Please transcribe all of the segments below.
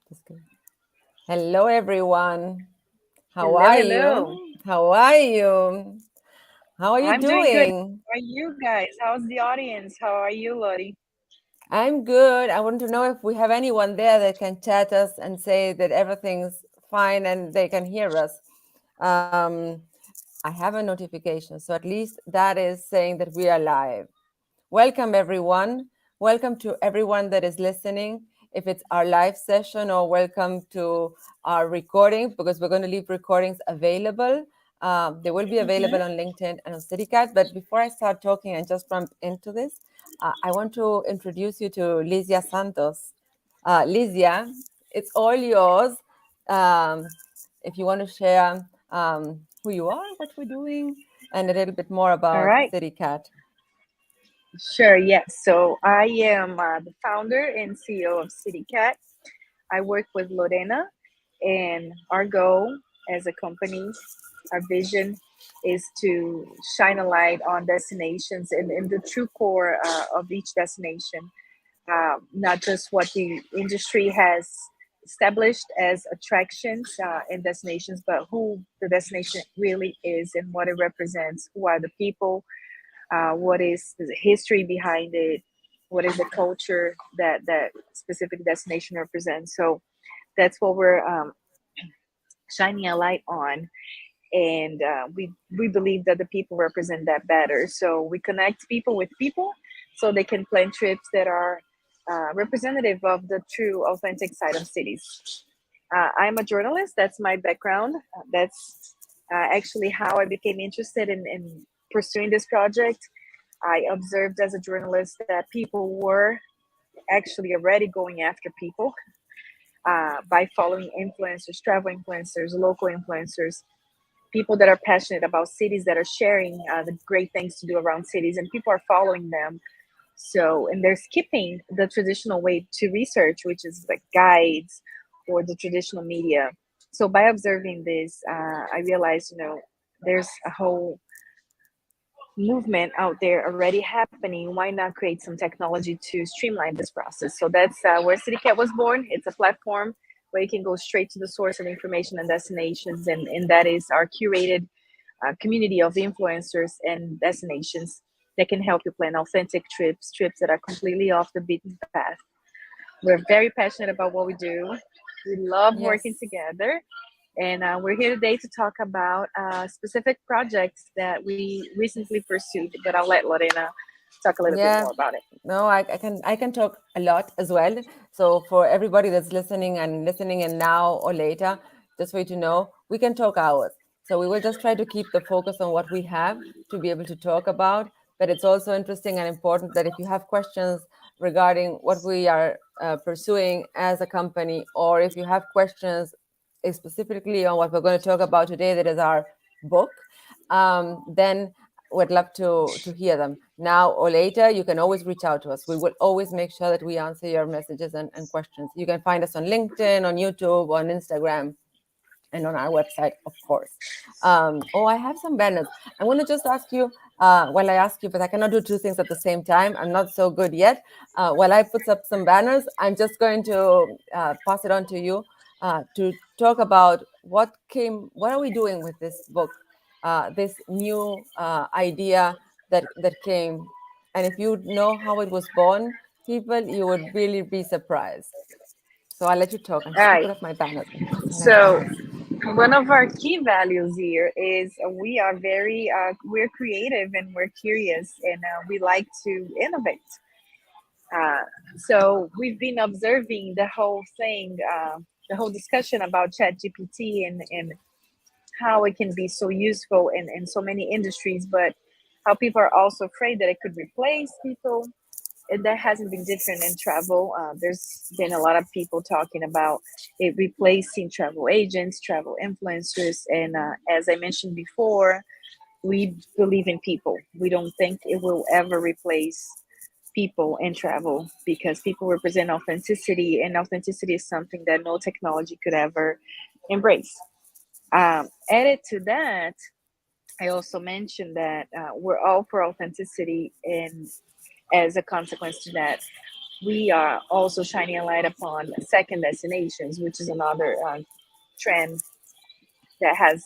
That's good. Hello, everyone. How Hello, are hello. you? How are you? How are you I'm doing good. doing? How are you guys? How's the audience? How are you, Lottie? I'm good. I want to know if we have anyone there that can chat us and say that everything's fine and they can hear us. Um, I have a notification, so at least that is saying that we are live. Welcome, everyone. Welcome to everyone that is listening. If it's our live session, or welcome to our recording, because we're going to leave recordings available. They will be available Hmm. on LinkedIn and on Citycatt. But before I start talking and just jump into this, I want to introduce you to Lizia Santos. Lizia, it's all yours. Um, if you want to share who you are, what we're doing, and a little bit more All about right. Citycatt. Sure, yes. So I am the founder and CEO of Citycatt. I work with Lorena, and our goal as a company, our vision is to shine a light on destinations and the true core of each destination, not just what the industry has established as attractions and destinations, but who the destination really is and what it represents. Who are the people? What is the history behind it? What is the culture that that specific destination represents? So that's what we're shining a light on, and we believe that the people represent that better. So we connect people with people, so they can plan trips that are representative of the true, authentic side of cities. I'm a journalist. That's my background. That's actually how I became interested in pursuing this project. I observed as a journalist that people were actually already going after people by following influencers, travel influencers, local influencers, people that are passionate about cities, that are sharing the great things to do around cities, and people are following them. So, and they're skipping the traditional way to research, which is like guides or the traditional media. So, by observing this, I realized, there's a whole movement out there already happening. Why not create some technology to streamline this process? So that's where CityCat was born. It's a platform where you can go straight to the source of information and destinations, and that is our curated community of influencers and destinations that can help you plan authentic trips, trips that are completely off the beaten path. We're very passionate about what we do. We love working Yes. together, and we're here today to talk about specific projects that we recently pursued. But I'll let Lorena talk a little bit Yeah. more about it. No, I can talk a lot as well. So for everybody that's listening in now or later, just for you to know, we can talk hours. So we will just try to keep the focus on what we have to be able to talk about. But it's also interesting and important that if you have questions regarding what we are pursuing as a company, or if you have questions specifically on what we're going to talk about today, that is our book, then we'd love to hear them now or later. You can always reach out to us. We will always make sure that we answer your messages and questions. You can find us on LinkedIn, on YouTube, on Instagram, and on our website, of course. Oh, I have some banners. I'm going to just ask you, while I ask you, but I cannot do two things at the same time. I'm not so good yet. While I put up some banners, I'm just going to pass it on to you to talk about what are we doing with this book, this new idea that came. And if you know how it was born, people, you would really be surprised. So I'll let you talk. I'm All just going to right. put up my banners. I have some nice So banners. one of our key values here is we are very we're creative and we're curious, and we like to innovate. Uh, so we've been observing the whole thing, the whole discussion about ChatGPT and how it can be so useful in so many industries, but how people are also afraid that it could replace people. And that hasn't been different in travel. There's been a lot of people talking about it replacing travel agents, travel influencers, and as I mentioned before, we believe in people. We don't think it will ever replace people in travel because people represent authenticity, and authenticity is something that no technology could ever embrace. Added to that, I also mentioned that we're all for authenticity, and as a consequence to that, we are also shining a light upon second destinations, which is another trend that has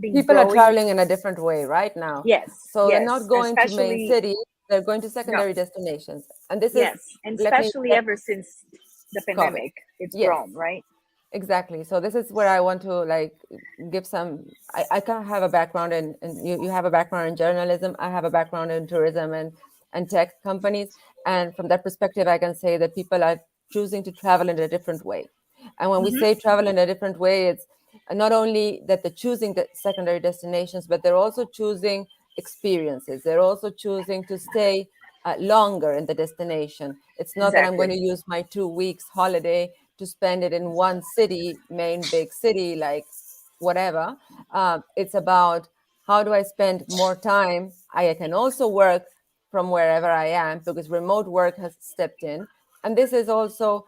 been People are growing. traveling in a different way right now. Yes, So they're not yes, going to main especially city, they're going to no, secondary destinations. And this is, yes, and let me especially let ever since the COVID. pandemic, it's Yes. grown, right? Exactly. So this is where I want to like give some. I kind of have a background in you have a background in journalism. I have a background in tourism and tech companies. And from that perspective, I can say that people are choosing to travel in a different way. And when we Hmm. say travel in a different way, it's not only that they're choosing the secondary destinations, but they're also choosing experiences. They're also choosing to stay longer in the destination. It's not that I'm going Exactly. to use my 2 weeks holiday to spend it in one city, main big city, like whatever. It's about how do I spend more time? I can also work from wherever I am because remote work has stepped in. And this is also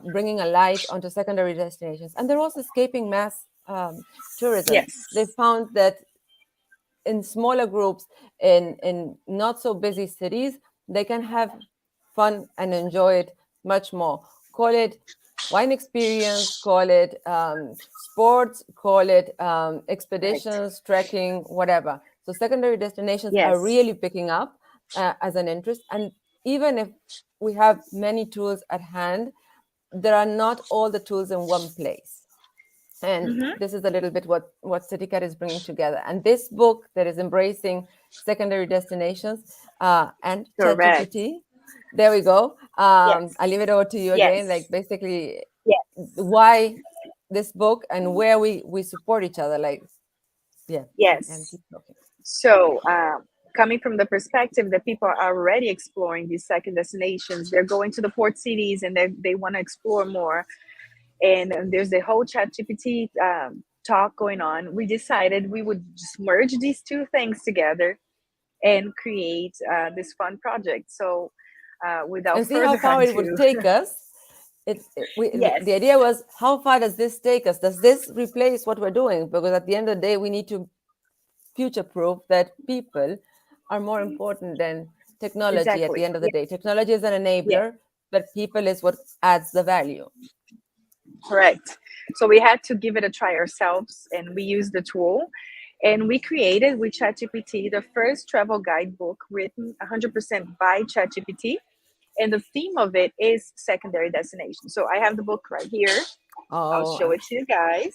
bringing a light onto secondary destinations. And they're also escaping mass tourism. Yes. They found that in smaller groups in not so busy cities they can have fun and enjoy it much more. Call it wine experience, call it sports, call it Right. expeditions, trekking, whatever. So secondary destinations are Yes. really picking up as an interest. And even if we have many tools at hand, there are not all the tools in one place. And Hmm. this is a little bit what Citycatt is bringing together. And this book that is embracing secondary destinations and Correct. ChatGPT, there we go. Yes. I'll leave it over to you again. Yes. Like basically, Yes. why this book and where we support each other. Like, yeah, and Yes. keep talking. So, coming from the perspective that people are already exploring these second destinations, they're going to the port cities and they want to explore more. And there's the whole ChatGPT talk going on. We decided we would just merge these two things together and create this fun project. So, without And see how further far it would ado, take us. yes, The idea was, how far does this take us? Does this replace what we're doing? Because at the end of the day, we need to future proof that people are more important than technology at the exactly. end of the Yeah, day. Technology is an yeah, enabler, but people is what adds the value. correct. So we had to give it a try ourselves, and we used the tool, and we created with ChatGPT the first travel guidebook written 100% by ChatGPT, and the theme of it is secondary destination. So I have the book right here. I'll Oh, show it to you guys.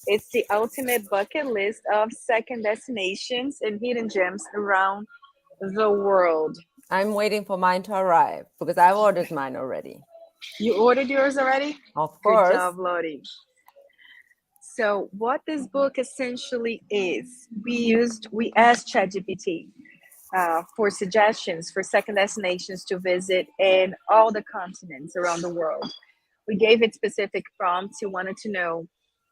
It's the ultimate bucket list of second destinations and hidden gems around the world. I'm waiting for mine to arrive because I've ordered mine already. You ordered yours already? Of Good course. job, Lottie. So, what this book essentially is, we asked ChatGPT for suggestions for second destinations to visit in all the continents around the world. We gave it specific prompts. You wanted to know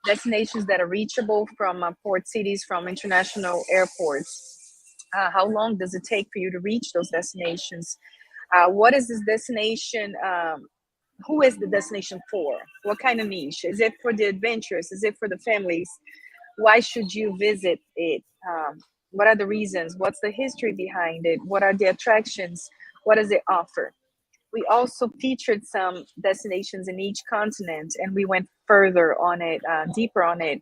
destinations that are reachable from port cities, from international airports. How long does it take for you to reach those destinations? What is this destination? Who is the destination for? What kind of niche? Is it for the adventurous? Is it for the families? Why should you visit it? What are the reasons? What's the history behind it? What are the attractions? What does it offer? We also featured some destinations in each continent, and we went further on it, deeper on it,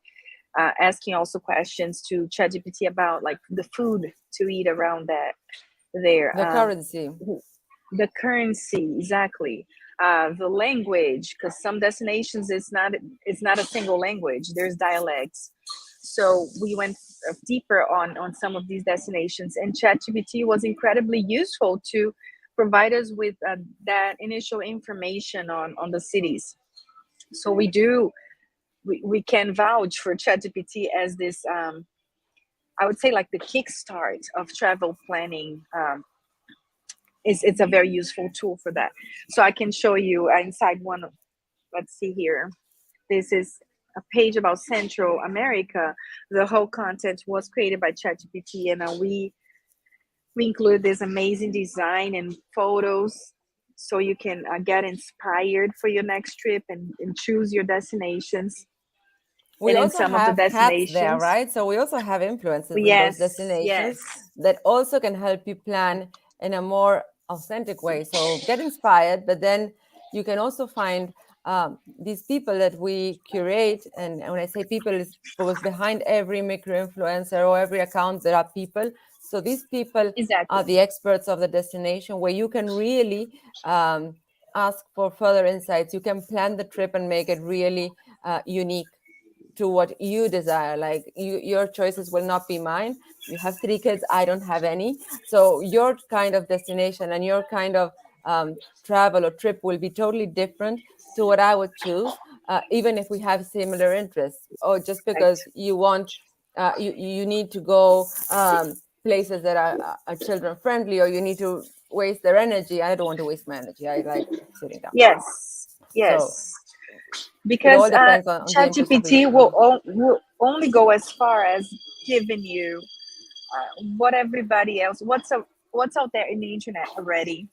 asking also questions to ChatGPT about like the food to eat around that there. The currency. The currency, exactly. The language, because some destinations it's not a single language. There's dialects. So we went deeper on some of these destinations, and ChatGPT was incredibly useful to provide us with that initial information on the cities. So we can vouch for ChatGPT as this I would say like the kickstart of travel planning. It's a very useful tool for that. So I can show you inside one. Let's see here. This is a page about Central America. The whole content was created by ChatGPT, and we include this amazing design and photos so you can get inspired for your next trip and choose your destinations. We And in also some of the have hats there, destinations, right? So we also have influences in those yes, yes, destinations that also can help you plan in a more authentic way. So get inspired, but then you can also find these people that we curate. And when I say people, it's because behind every micro influencer or every account, there are people. So these people are Exactly. the experts of the destination, where you can really ask for further insights. You can plan the trip and make it really unique to what you desire. Like your choices will not be mine. You have three kids, I don't have any. So your kind of destination and your kind of travel or trip will be totally different to what I would choose, even if we have similar interests. Or just Right. because you want, you need to go places that are children friendly, or you need to waste their energy. I don't want to waste my energy. I like sitting down. Yes. So Yes. it all Because depends on the interest of each ChatGPT one. will only go as far as giving you what everybody else, what's out there in the internet already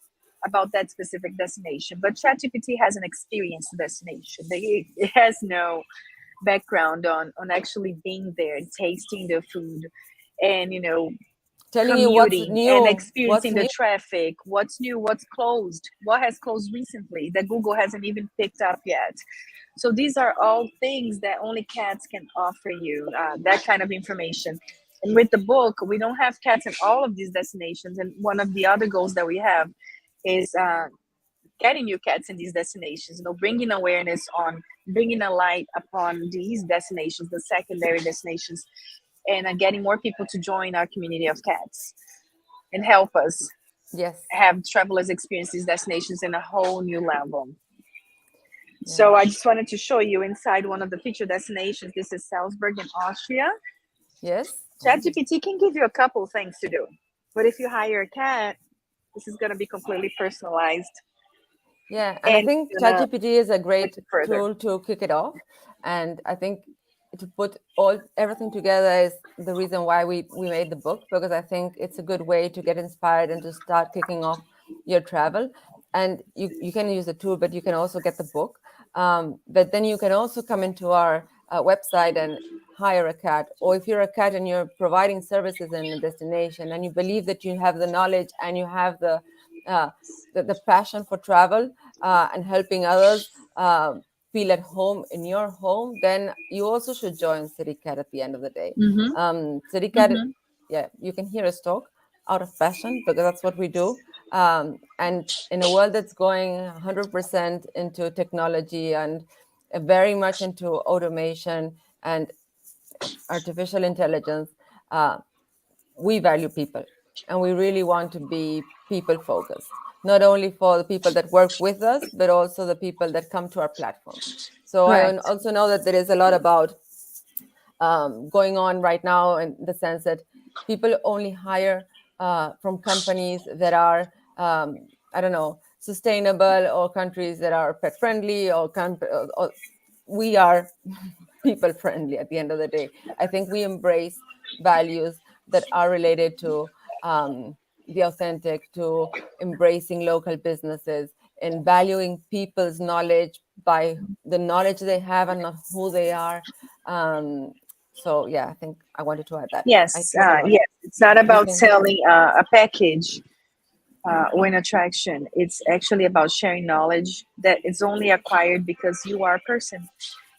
about that specific destination. But ChatGPT has an experienced destination. It has no background on actually being there and tasting the food, and Telling you what's commuting and new, what's experiencing the new. traffic, what's new, what's closed, what has closed recently that Google hasn't even picked up yet. So these are all things that only cats can offer you, that kind of information. And with the book, we don't have cats in all of these destinations. And one of the other goals that we have is getting new cats in these destinations, bringing awareness on, bringing a light upon these destinations, the secondary destinations, and getting more people to join our community of cats and help us Yes. have travelers experience these destinations in a whole new level. Yeah. So I just wanted to show you inside one of the featured destinations. This is Salzburg in Austria. Yes. ChatGPT can give you a couple things to do, but if you hire a cat, this is going to be completely personalized Yeah, and I and think going to ChatGPT is a push great it further. tool to kick it off. And I think to put all everything together is the reason why we made the book, because I think it's a good way to get inspired and to start kicking off your travel. And you can use the tool, but you can also get the book. But then you can also come into our website and hire a cat. Or if you're a cat and you're providing services in a destination and you believe that you have the knowledge and you have uh, the passion for travel and helping others feel at home in your home, then you also should join Citycatt at the end of the day. Mm-hmm. Citycatt, Mm-hmm. yeah, you can hear us talk out of passion because that's what we do. And in a world that's going 100% into technology and very much into automation and artificial intelligence, uh, we value people and we really want to be people focused, not only for the people that work with us, but also the people that come to our platform. So I Right. also know that there is a lot about going on right now in the sense that people only hire from companies that are, I don't know, sustainable, or countries that are pet friendly, or we are people friendly at the end of the day. I think we embrace values that are related to the authentic, to embracing local businesses, and valuing people's knowledge by the knowledge they have and not who they are. So yeah, I think I wanted to add that. I Yes. spoke a lot. Yes. It's not You about can. selling a package or an attraction. It's actually about sharing knowledge that is only acquired because you are a person,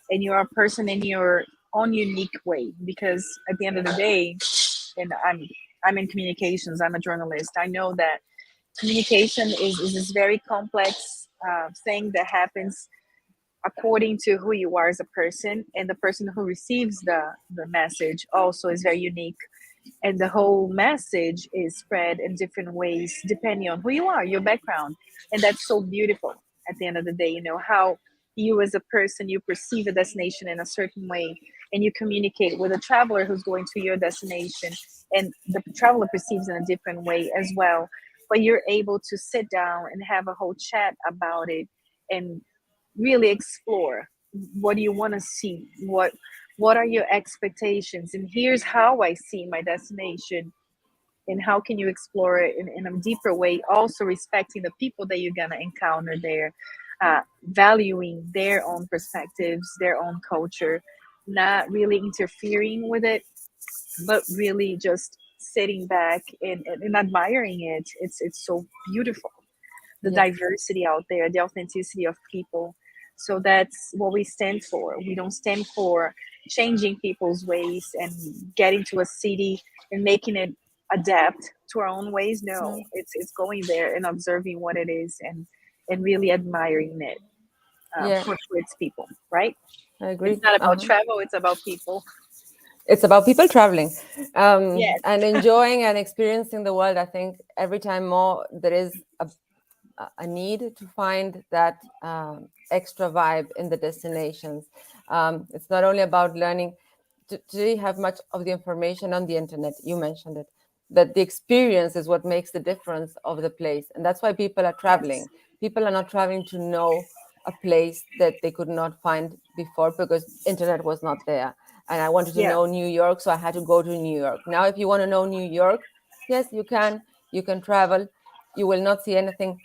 and you are a person in your own unique way. Because at the end of the day, and I'm in communications. I'm a journalist. I know that communication is this very complex thing that happens according to who you are as a person, and the person who receives the message also is very unique, and the whole message is spread in different ways depending on who you are, your background. And that's so beautiful. At the end of the day, how you as a person, you perceive a destination in a certain way, and you communicate with a traveler who's going to your destination, and the traveler perceives in a different way as well. But you're able to sit down and have a whole chat about it, and really explore what do you want to see, what are your expectations, and here's how I see my destination, and how can you explore it in a deeper way, also respecting the people that you're going to encounter there, valuing their own perspectives, their own culture, not really interfering with it, but really just sitting back and admiring it. It's so beautiful, the Yes. diversity out there, the authenticity of people. So that's what we stand for. We don't stand for changing people's ways and getting to a city and making it adapt to our own ways. No, No. it's going there and observing what it is and really admiring it Yeah, for its people, right? I It's agree. not about Uh-huh. travel, it's about people. It's about people traveling, Yes, and enjoying and experiencing the world. I think every time more there is a need to find that extra vibe in the destinations. It's not only about learning. Today, you have much of the information on the internet. You mentioned it, that the experience is what makes the difference of the place, and that's why people are yes, traveling. People are not traveling to know a place that they could not find before because internet was not there. And I wanted to yeah, know New York, so I had to go to New York. Now, if you want to know New York, yes, you can. You can travel. You will not see anything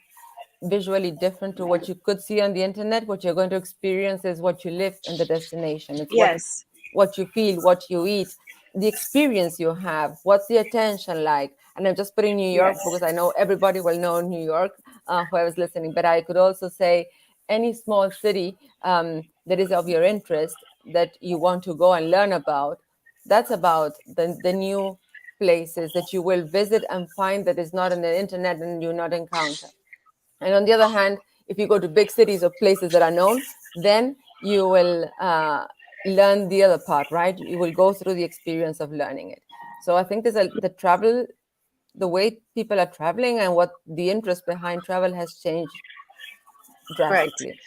visually different to what you could see on the internet. What you're going to experience is what you live in the destination. It's yes, what you feel, what you eat, the experience you have, what's the attention like. And I'm just putting New York yes, because I know everybody will know New York, whoever's listening. But I could also say any small city that is of your interest that you want to go and learn about. That's about the new places that you will visit and find that is not on the internet and you not encounter. And on the other hand, if you go to big cities or places that are known, then you will learn the other part, right? You will go through the experience of learning it. So I think the travel, the way people are traveling and what the interest behind travel has changed correct. drastically.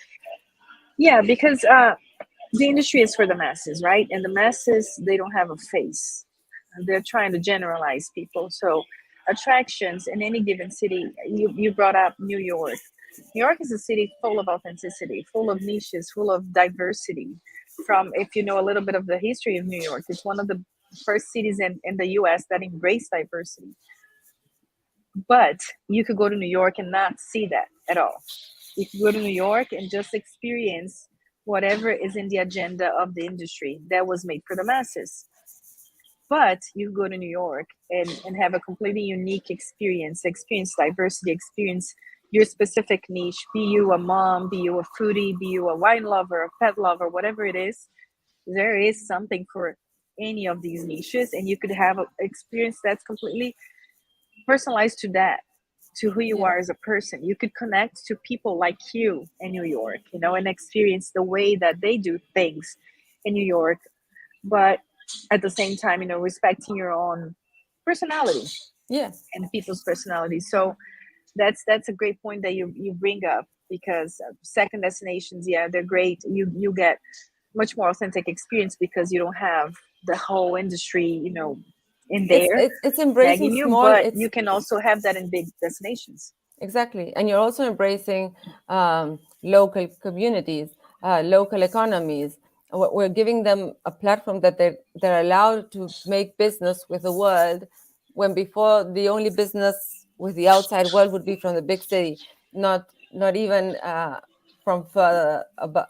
Yeah, because the industry is for the masses, right? And the masses, they don't have a face. They're trying to generalize people. So attractions in any given city, you brought up New York. New York is a city full of authenticity, full of niches, full of diversity. From, if you know a little bit of the history of New York, it's one of the first cities in the US that embraced diversity. But you could go to New York and not see that at all. You could go to New York and just experience whatever is in the agenda of the industry that was made for the masses. But you go to New York and have a completely unique experience diversity, experience your specific niche, be you a mom, be you a foodie, be you a wine lover, a pet lover, whatever it is, there is something for any of these niches, and you could have an experience that's completely personalized to that, to who you Yeah. are as a person. You could connect to people like you in New York, and experience the way that they do things in New York, but at the same time, respecting your own personality Yeah. and people's personalities. So that's a great point that you bring up, because second destinations, yeah, they're great. You get much more authentic experience because you don't have the whole industry, in It's there it's it's embracing nagging you, small. but It's you can also have that in big destinations. exactly. And you're also embracing local communities, local economies. We're giving them a platform that they're allowed to make business with the world, when before the only business with the outside world would be from the big city, not even from further above,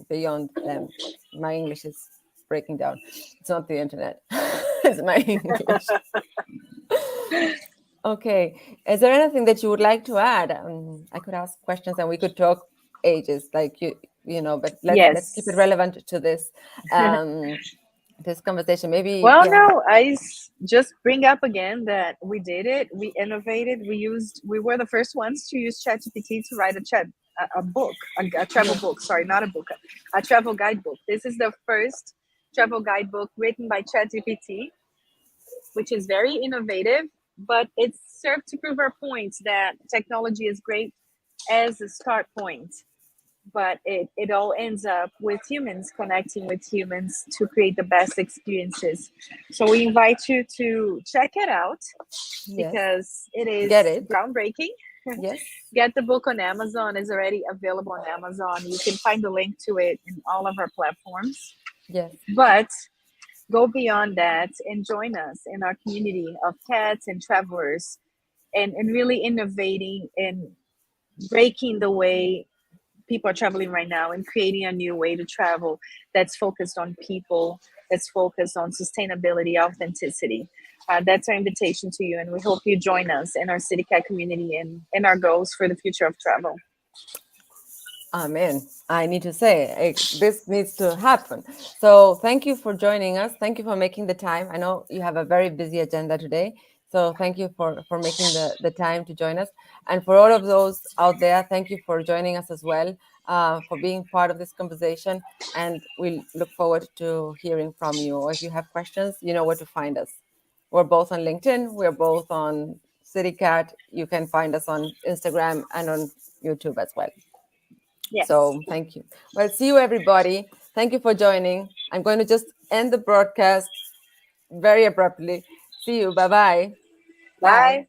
beyond them. My English is breaking down. It's not the internet. It's my English. Okay. Is there anything that you would like to add? I could ask questions and we could talk ages, like but let's keep it Yes. relevant to um, this conversation. Maybe, Well, yeah, no, just bring up again that we did it. We innovated. We were the first ones to use ChatGPT to write a book, a travel yeah, book. Sorry, not a book, a travel guidebook. This is the first travel guidebook written by ChatGPT, which is very innovative, but it's served to prove our point that technology is great as a start point, but it all ends up with humans connecting with humans to create the best experiences. So we invite you to check it out yes, because it get is it, groundbreaking. yes, Get the book on Amazon. It's already available on Amazon. You can find the link to it in all of our platforms. yes, But go beyond that and join us in our community of cats and travelers, and really innovating and breaking the way people are traveling right now and creating a new way to travel that's focused on people, that's focused on sustainability, authenticity. that's our invitation to you, and we hope you join us in our Citycatt community and in our goals for the future of travel. Amen. I need to say this needs to happen. So thank you for joining us. Thank you for making the time. I know you have a very busy agenda today. So thank you for making the time to join us. And for all of those out there, thank you for joining us as well, for being part of this conversation. And we look forward to hearing from you. Or if you have questions, you know where to find us. We're both on LinkedIn. We're both on CityCat. You can find us on Instagram and on YouTube as well. Yes. So thank you. Well, see you, everybody. Thank you for joining. I'm going to just end the broadcast very abruptly. See you. Bye-bye. Bye.